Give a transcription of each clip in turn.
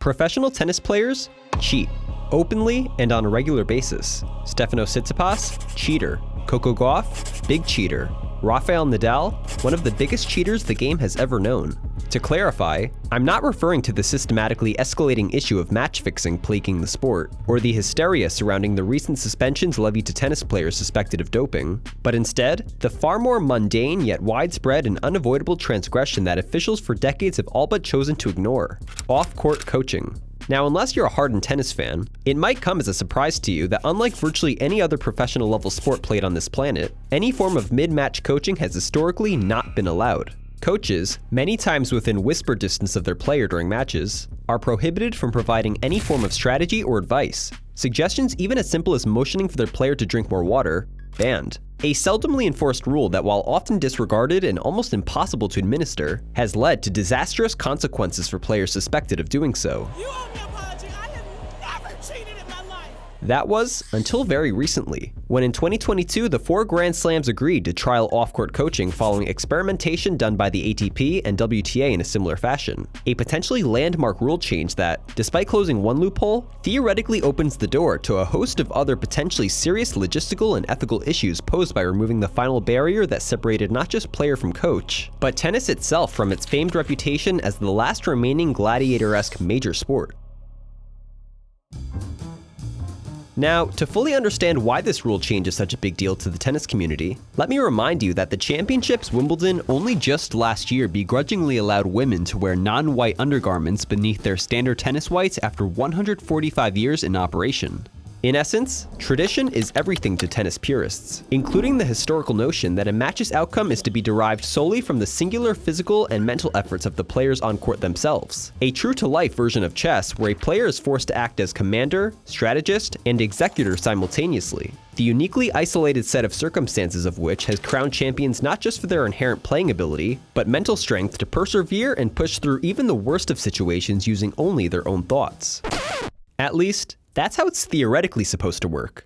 Professional tennis players cheat, openly and on a regular basis. Stefanos Tsitsipas, cheater. Coco Gauff, big cheater. Rafael Nadal, one of the biggest cheaters the game has ever known. To clarify, I'm not referring to the systematically escalating issue of match fixing plaguing the sport, or the hysteria surrounding the recent suspensions levied to tennis players suspected of doping, but instead, the far more mundane yet widespread and unavoidable transgression that officials for decades have all but chosen to ignore: off-court coaching. Now, unless you're a hardened tennis fan, it might come as a surprise to you that unlike virtually any other professional level sport played on this planet, any form of mid-match coaching has historically not been allowed. Coaches, many times within whisper distance of their player during matches, are prohibited from providing any form of strategy or advice. Suggestions even as simple as motioning for their player to drink more water, banned. A seldomly enforced rule that, while often disregarded and almost impossible to administer, has led to disastrous consequences for players suspected of doing so. You owe me an apology. I have never cheated in my life. That was until very recently, when in 2022 the 4 Grand Slams agreed to trial off-court coaching following experimentation done by the ATP and WTA in a similar fashion. A potentially landmark rule change that, despite closing one loophole, theoretically opens the door to a host of other potentially serious logistical and ethical issues posed by removing the final barrier that separated not just player from coach, but tennis itself from its famed reputation as the last remaining gladiator-esque major sport. Now, to fully understand why this rule change is such a big deal to the tennis community, let me remind you that the championships Wimbledon only just last year begrudgingly allowed women to wear non-white undergarments beneath their standard tennis whites after 145 years in operation. In essence, tradition is everything to tennis purists, including the historical notion that a match's outcome is to be derived solely from the singular physical and mental efforts of the players on court themselves. A true-to-life version of chess where a player is forced to act as commander, strategist, and executor simultaneously. The uniquely isolated set of circumstances of which has crowned champions not just for their inherent playing ability, but mental strength to persevere and push through even the worst of situations using only their own thoughts. At least, that's how it's theoretically supposed to work.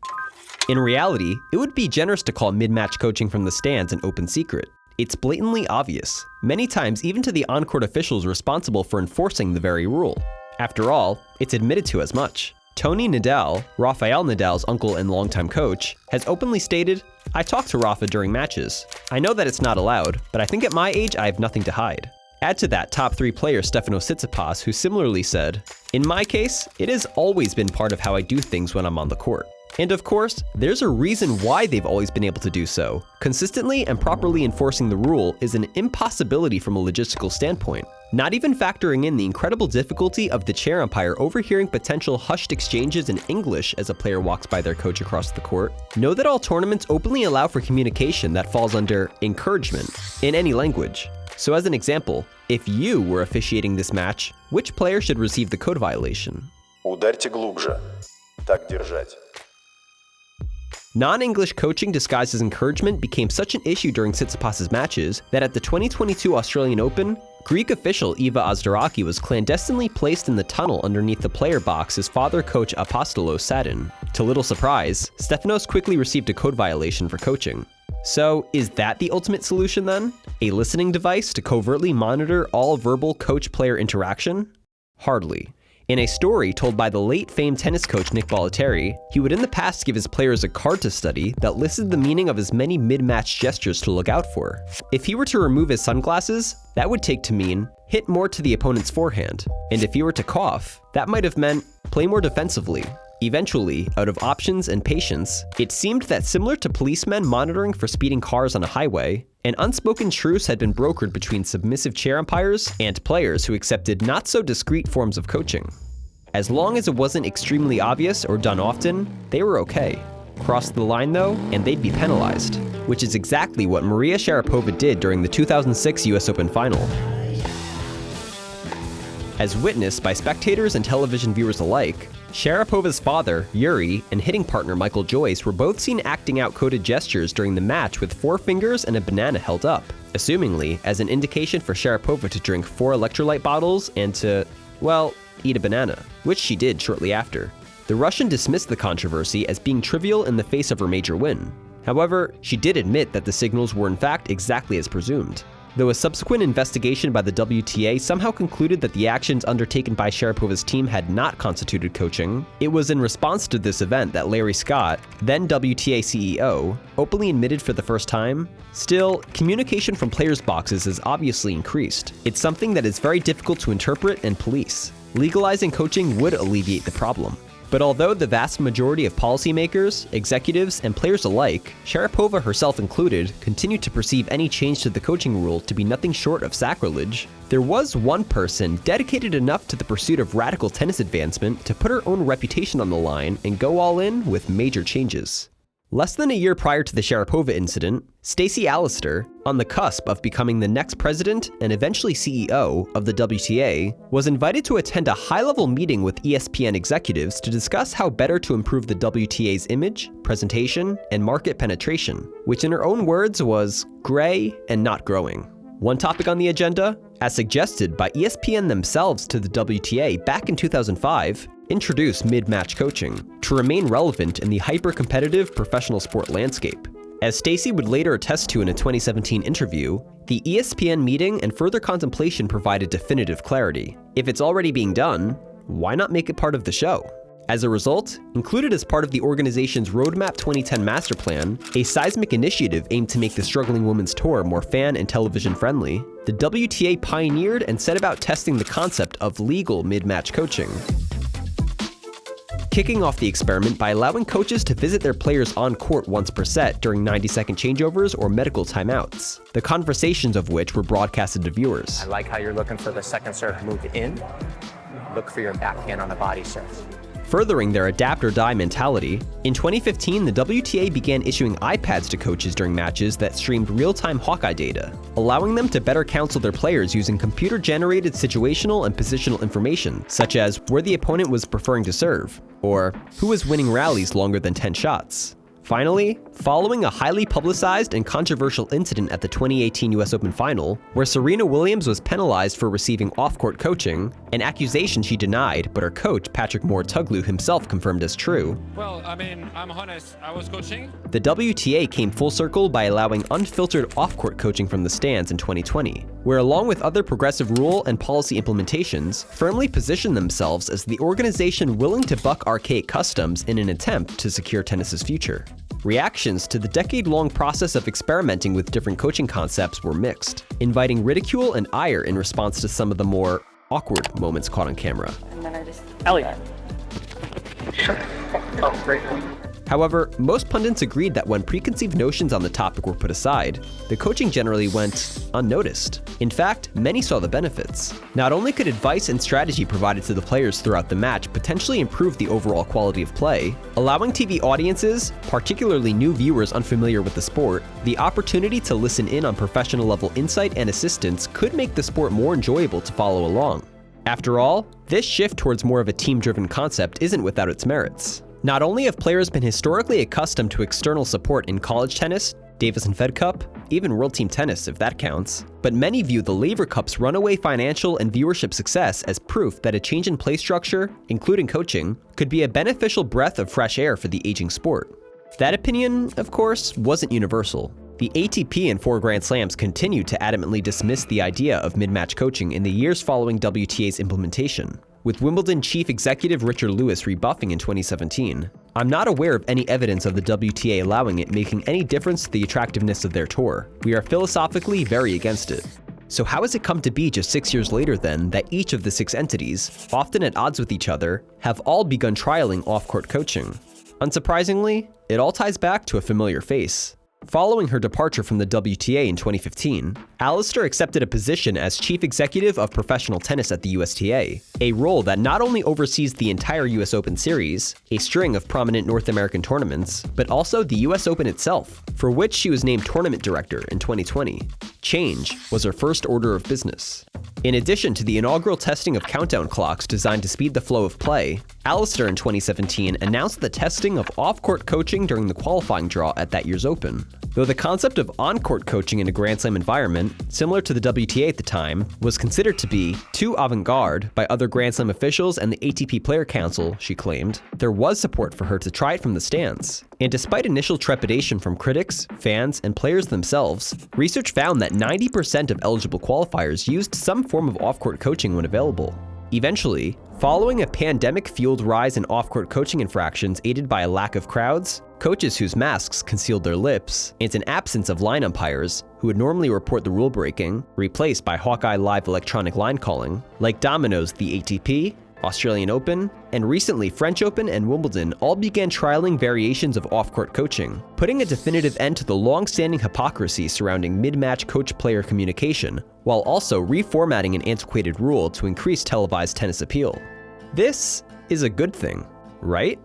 In reality, it would be generous to call mid-match coaching from the stands an open secret. It's blatantly obvious, many times even to the on-court officials responsible for enforcing the very rule. After all, it's admitted to as much. Tony Nadal, Rafael Nadal's uncle and longtime coach, has openly stated, "I talk to Rafa during matches. I know that it's not allowed, but I think at my age I have nothing to hide." Add to that top 3 player Stefanos Tsitsipas, who similarly said, "In my case, it has always been part of how I do things when I'm on the court." And of course, there's a reason why they've always been able to do so. Consistently and properly enforcing the rule is an impossibility from a logistical standpoint. Not even factoring in the incredible difficulty of the chair umpire overhearing potential hushed exchanges in English as a player walks by their coach across the court. Know that all tournaments openly allow for communication that falls under encouragement in any language. So as an example, if you were officiating this match, which player should receive the code violation? Ударьте глубже. Так держать. Non-English coaching disguised as encouragement became such an issue during Tsitsipas's matches that at the 2022 Australian Open, Greek official Eva Azdaraki was clandestinely placed in the tunnel underneath the player box his father coach Apostolos sat in. To little surprise, Stefanos quickly received a code violation for coaching. So, is that the ultimate solution then? A listening device to covertly monitor all verbal coach-player interaction? Hardly. In a story told by the late famed tennis coach Nick Bollettieri, he would in the past give his players a card to study that listed the meaning of his many mid-match gestures to look out for. If he were to remove his sunglasses, that would take to mean hit more to the opponent's forehand. And if he were to cough, that might have meant play more defensively. Eventually, out of options and patience, it seemed that similar to policemen monitoring for speeding cars on a highway, an unspoken truce had been brokered between submissive chair umpires and players who accepted not-so-discreet forms of coaching. As long as it wasn't extremely obvious or done often, they were okay. Cross the line though, and they'd be penalized, which is exactly what Maria Sharapova did during the 2006 US Open final. As witnessed by spectators and television viewers alike, Sharapova's father, Yuri, and hitting partner Michael Joyce were both seen acting out coded gestures during the match with 4 fingers and a banana held up, assumingly as an indication for Sharapova to drink 4 electrolyte bottles and to, well, eat a banana, which she did shortly after. The Russian dismissed the controversy as being trivial in the face of her major win. However, she did admit that the signals were in fact exactly as presumed. though a subsequent investigation by the WTA somehow concluded that the actions undertaken by Sharapova's team had not constituted coaching. It was in response to this event that Larry Scott, then WTA CEO, openly admitted for the first time, "Still, communication from players' boxes has obviously increased. It's something that is very difficult to interpret and police. Legalizing coaching would alleviate the problem." But although the vast majority of policymakers, executives, and players alike, Sharapova herself included, continued to perceive any change to the coaching rule to be nothing short of sacrilege, there was one person dedicated enough to the pursuit of radical tennis advancement to put her own reputation on the line and go all in with major changes. Less than a year prior to the Sharapova incident, Stacey Alister, on the cusp of becoming the next president and eventually CEO of the WTA, was invited to attend a high-level meeting with ESPN executives to discuss how better to improve the WTA's image, presentation, and market penetration, which in her own words was gray and not growing. One topic on the agenda, as suggested by ESPN themselves to the WTA back in 2005, introduce mid-match coaching to remain relevant in the hyper-competitive professional sport landscape. As Stacey would later attest to in a 2017 interview, the ESPN meeting and further contemplation provided definitive clarity. If it's already being done, why not make it part of the show? As a result, included as part of the organization's Roadmap 2010 master plan, a seismic initiative aimed to make the struggling women's tour more fan and television friendly, the WTA pioneered and set about testing the concept of legal mid-match coaching. Kicking off the experiment by allowing coaches to visit their players on court once per set during 90-second changeovers or medical timeouts, the conversations of which were broadcasted to viewers. I like how you're looking for the second serve move in. Look for your backhand on the body serve. Furthering their adapt or die mentality, in 2015, the WTA began issuing iPads to coaches during matches that streamed real-time Hawkeye data, allowing them to better counsel their players using computer-generated situational and positional information, such as where the opponent was preferring to serve, or who was winning rallies longer than 10 shots. Finally, following a highly publicized and controversial incident at the 2018 US Open Final, where Serena Williams was penalized for receiving off-court coaching, an accusation she denied, but her coach, Patrick Mouratoglou, himself confirmed as true. Well, I mean, I'm honest, I was coaching. The WTA came full circle by allowing unfiltered off-court coaching from the stands in 2020, where along with other progressive rule and policy implementations, firmly positioned themselves as the organization willing to buck archaic customs in an attempt to secure tennis's future. Reactions to the decade-long process of experimenting with different coaching concepts were mixed, inviting ridicule and ire in response to some of the more awkward moments caught on camera. And then I just, Elliot. Sure. Oh, great. However, most pundits agreed that when preconceived notions on the topic were put aside, the coaching generally went unnoticed. In fact, many saw the benefits. Not only could advice and strategy provided to the players throughout the match potentially improve the overall quality of play, allowing TV audiences, particularly new viewers unfamiliar with the sport, the opportunity to listen in on professional-level insight and assistance could make the sport more enjoyable to follow along. After all, this shift towards more of a team-driven concept isn't without its merits. Not only have players been historically accustomed to external support in college tennis, Davis and Fed Cup, even World Team Tennis if that counts, but many view the Laver Cup's runaway financial and viewership success as proof that a change in play structure, including coaching, could be a beneficial breath of fresh air for the aging sport. That opinion, of course, wasn't universal. The ATP and 4 Grand Slams continued to adamantly dismiss the idea of mid-match coaching in the years following WTA's implementation, with Wimbledon chief executive Richard Lewis rebuffing in 2017. "I'm not aware of any evidence of the WTA allowing it making any difference to the attractiveness of their tour. We are philosophically very against it." So how has it come to be just 6 years later then that each of the 6 entities, often at odds with each other, have all begun trialing off-court coaching? Unsurprisingly, it all ties back to a familiar face. Following her departure from the WTA in 2015, Alister accepted a position as chief executive of professional tennis at the USTA, a role that not only oversees the entire US Open series, a string of prominent North American tournaments, but also the US Open itself, for which she was named tournament director in 2020. Change was her first order of business. In addition to the inaugural testing of countdown clocks designed to speed the flow of play, Alister in 2017 announced the testing of off-court coaching during the qualifying draw at that year's Open. Though the concept of on-court coaching in a Grand Slam environment, similar to the WTA at the time, was considered to be too avant-garde by other Grand Slam officials and the ATP Player Council, she claimed, there was support for her to try it from the stands. And despite initial trepidation from critics, fans, and players themselves, research found that 90% of eligible qualifiers used some form of off-court coaching when available. Eventually, following a pandemic-fueled rise in off-court coaching infractions aided by a lack of crowds, coaches whose masks concealed their lips, and an absence of line umpires, who would normally report the rule breaking, replaced by Hawkeye Live electronic line calling, like dominoes the ATP, Australian Open, and recently French Open and Wimbledon all began trialing variations of off-court coaching, putting a definitive end to the long-standing hypocrisy surrounding mid-match coach-player communication, while also reformatting an antiquated rule to increase televised tennis appeal. This is a good thing, right?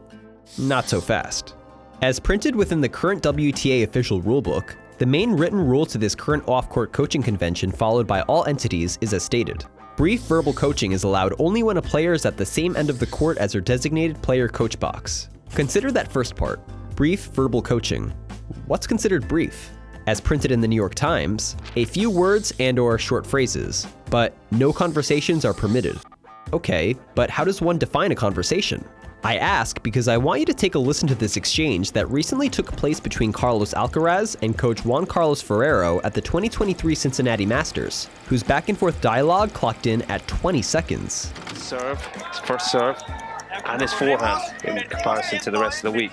Not so fast. As printed within the current WTA official rulebook, the main written rule to this current off-court coaching convention followed by all entities is as stated. Brief verbal coaching is allowed only when a player is at the same end of the court as their designated player coach box. Consider that first part, brief verbal coaching. What's considered brief? As printed in the New York Times, a few words and/or short phrases, but no conversations are permitted. Okay, but how does one define a conversation? I ask because I want you to take a listen to this exchange that recently took place between Carlos Alcaraz and coach Juan Carlos Ferrero at the 2023 Cincinnati Masters, whose back-and-forth dialogue clocked in at 20 seconds. Serve, his first serve, and his forehand in comparison to the rest of the week.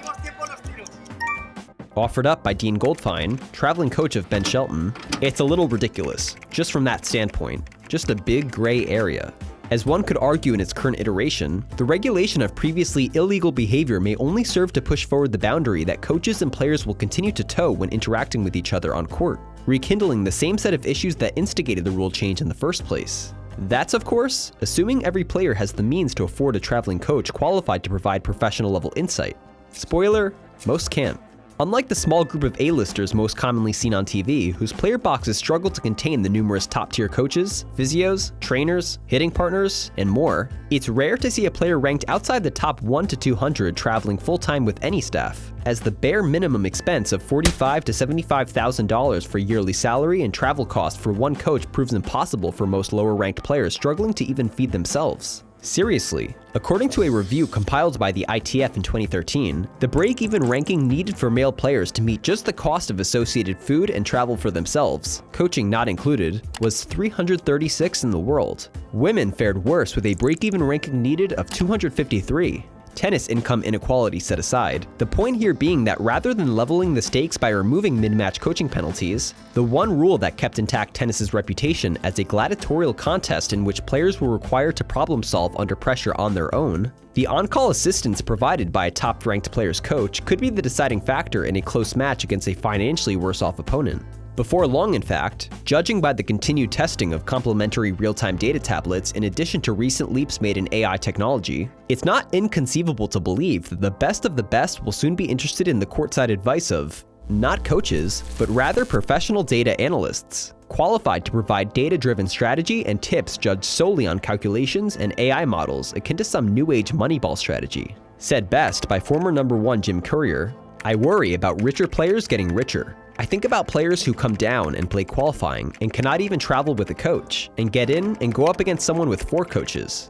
Offered up by Dean Goldfein, traveling coach of Ben Shelton, it's a little ridiculous, just from that standpoint, just a big gray area. As one could argue in its current iteration, the regulation of previously illegal behavior may only serve to push forward the boundary that coaches and players will continue to toe when interacting with each other on court, rekindling the same set of issues that instigated the rule change in the first place. That's, of course, assuming every player has the means to afford a traveling coach qualified to provide professional-level insight. Spoiler, most can't. Unlike the small group of A-listers most commonly seen on TV, whose player boxes struggle to contain the numerous top-tier coaches, physios, trainers, hitting partners, and more, it's rare to see a player ranked outside the top 1 to 200 traveling full-time with any staff, as the bare minimum expense of $45,000 to $75,000 for yearly salary and travel cost for one coach proves impossible for most lower-ranked players struggling to even feed themselves. Seriously, according to a review compiled by the ITF in 2013, the break-even ranking needed for male players to meet just the cost of associated food and travel for themselves, coaching not included, was 336 in the world. Women fared worse with a break-even ranking needed of 253. Tennis income inequality set aside, the point here being that rather than leveling the stakes by removing mid-match coaching penalties, the one rule that kept intact tennis's reputation as a gladiatorial contest in which players were required to problem solve under pressure on their own, the on-call assistance provided by a top-ranked player's coach could be the deciding factor in a close match against a financially worse-off opponent. Before long, in fact, judging by the continued testing of complementary real-time data tablets in addition to recent leaps made in AI technology, it's not inconceivable to believe that the best of the best will soon be interested in the courtside advice of, not coaches, but rather professional data analysts, qualified to provide data-driven strategy and tips judged solely on calculations and AI models akin to some new age Moneyball strategy. Said best by former #1 Jim Courier, "I worry about richer players getting richer. I think about players who come down and play qualifying and cannot even travel with a coach, and get in and go up against someone with 4 coaches."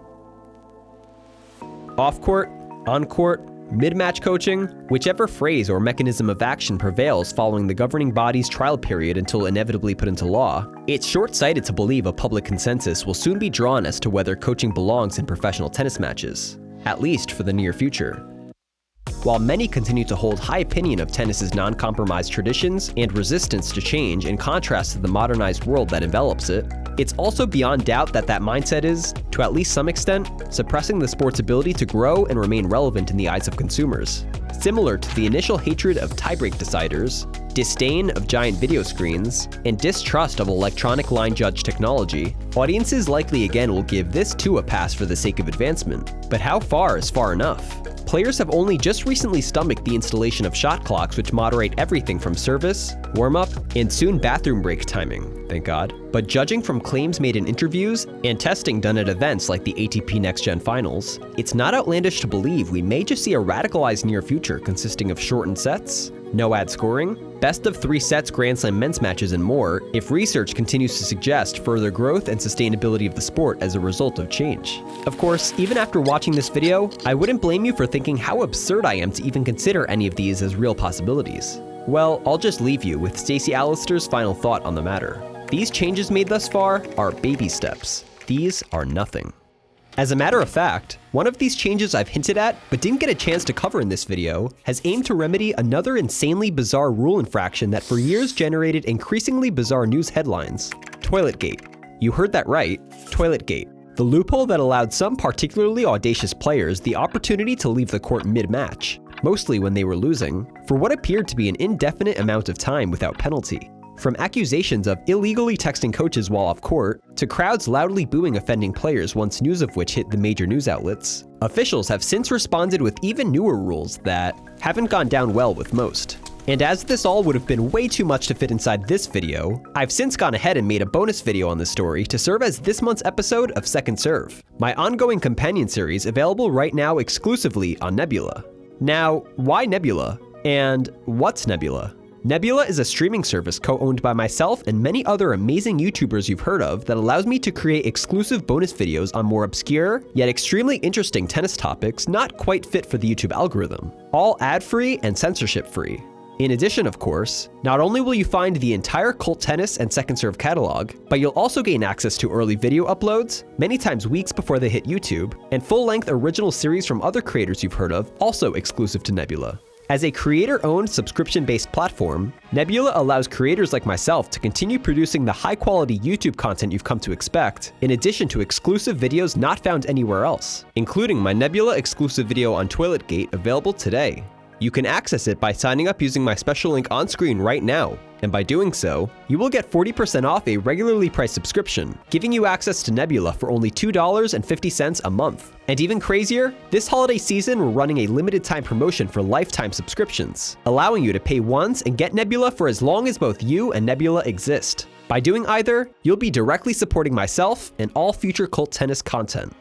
Off-court, on-court, mid-match coaching, whichever phrase or mechanism of action prevails following the governing body's trial period until inevitably put into law, it's short-sighted to believe a public consensus will soon be drawn as to whether coaching belongs in professional tennis matches, at least for the near future. While many continue to hold high opinion of tennis's non-compromised traditions and resistance to change in contrast to the modernized world that envelops it, it's also beyond doubt that that mindset is, to at least some extent, suppressing the sport's ability to grow and remain relevant in the eyes of consumers. Similar to the initial hatred of tiebreak deciders, disdain of giant video screens, and distrust of electronic line judge technology, audiences likely again will give this too a pass for the sake of advancement. But how far is far enough? Players have only just recently stomached the installation of shot clocks which moderate everything from service, warm-up, and soon bathroom break timing, thank God. But judging from claims made in interviews and testing done at events like the ATP Next Gen Finals, it's not outlandish to believe we may just see a radicalized near future consisting of shortened sets, no ad scoring, best of 3 sets Grand Slam men's matches, and more if research continues to suggest further growth and sustainability of the sport as a result of change. Of course, even after watching this video, I wouldn't blame you for thinking how absurd I am to even consider any of these as real possibilities. Well, I'll just leave you with Stacey Alister's final thought on the matter. These changes made thus far are baby steps. These are nothing. As a matter of fact, one of these changes I've hinted at but didn't get a chance to cover in this video has aimed to remedy another insanely bizarre rule infraction that for years generated increasingly bizarre news headlines: Toiletgate. You heard that right, Toiletgate. The loophole that allowed some particularly audacious players the opportunity to leave the court mid-match, mostly when they were losing, for what appeared to be an indefinite amount of time without penalty. From accusations of illegally texting coaches while off court, to crowds loudly booing offending players once news of which hit the major news outlets, officials have since responded with even newer rules that haven't gone down well with most. And as this all would have been way too much to fit inside this video, I've since gone ahead and made a bonus video on this story to serve as this month's episode of Second Serve, my ongoing companion series available right now exclusively on Nebula. Now, why Nebula? And what's Nebula? Nebula is a streaming service co-owned by myself and many other amazing YouTubers you've heard of that allows me to create exclusive bonus videos on more obscure, yet extremely interesting tennis topics not quite fit for the YouTube algorithm, all ad-free and censorship-free. In addition, of course, not only will you find the entire Cult Tennis and Second Serve catalog, but you'll also gain access to early video uploads, many times weeks before they hit YouTube, and full-length original series from other creators you've heard of, also exclusive to Nebula. As a creator-owned, subscription-based platform, Nebula allows creators like myself to continue producing the high-quality YouTube content you've come to expect, in addition to exclusive videos not found anywhere else, including my Nebula exclusive video on Toiletgate available today. You can access it by signing up using my special link on screen right now, and by doing so, you will get 40% off a regularly priced subscription, giving you access to Nebula for only $2.50 a month. And even crazier, this holiday season we're running a limited time promotion for lifetime subscriptions, allowing you to pay once and get Nebula for as long as both you and Nebula exist. By doing either, you'll be directly supporting myself and all future Cult Tennis content.